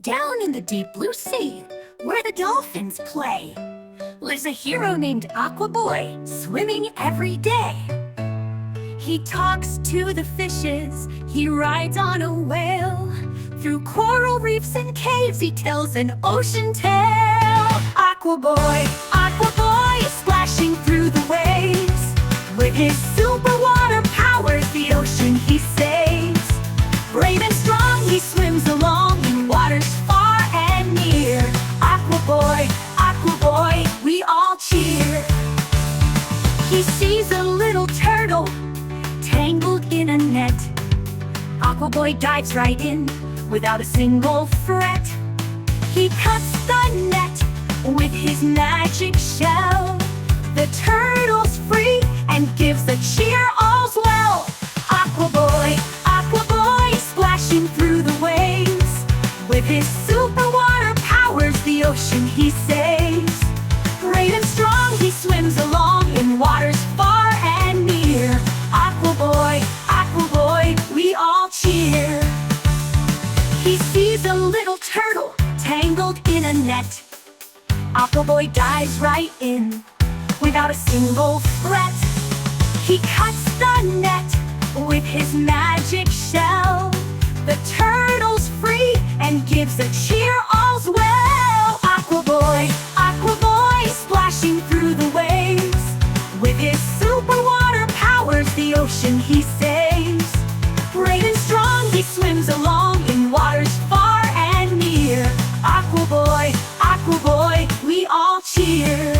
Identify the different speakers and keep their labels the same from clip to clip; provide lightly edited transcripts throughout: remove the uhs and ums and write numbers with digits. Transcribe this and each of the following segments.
Speaker 1: Down in the deep blue sea, where the dolphins play, lives a hero named Aqua Boy, swimming every day. He talks to the fishes, he rides on a whale. Through coral reefs and caves, he tells an ocean tale. Aqua Boy, splashing through the waves. With his super water powers, the ocean he saves. Brave and strong, he swims along in waters far and near. Aqua Boy, we all cheer. He sees a little turtle tangled in a net. Aqua Boy dives right in without a single fret. He cuts the net with his magic shell. The turtle's free and gives a cheer, all's well. Aqua Boy, splashing through the waves. With his super water powers, the ocean he saves. Brave and strong, he swims along in waters far and near. Aqua Boy, we all cheer. He sees a little turtle tangled in a net. Aqua Boy dives right in without a single fret. He cuts the net with his magic shell. The turtle's free and gives a cheer, all's well. Aqua Boy, splashing through the waves. With his super water powers, the ocean he saves. Brave and strong, he swims along in waters far and near. Aqua Boy, we all cheer.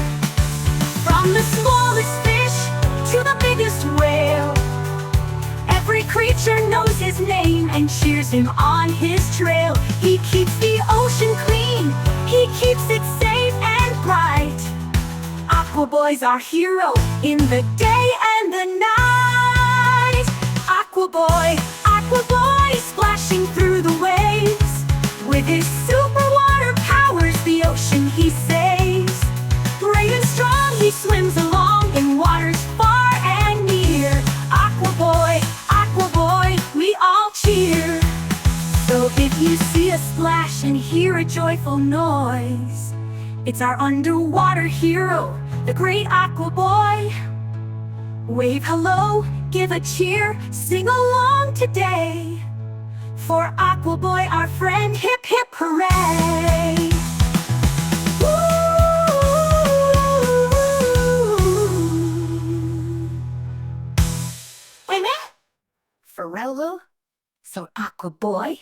Speaker 1: From the smallest fish to the biggest whale, every creature knows his name and cheers him on his trail. He keeps the ocean clean, he keeps it safe and bright. Aqua Boy's our hero in the day and the night. Aqua Boy, splashing through the waves. With his super water powers, the ocean he saves. Brave and strong, he swims along in waters far and near. Aqua Boy, we all cheer. So if you see a splash and hear a joyful noise, it's our underwater hero, the great Aqua Boy. Wave hello, give a cheer, sing along today. For Aqua Boy, our friend, hip hip hooray! Wait a minute! Forello? So Aqua Boy?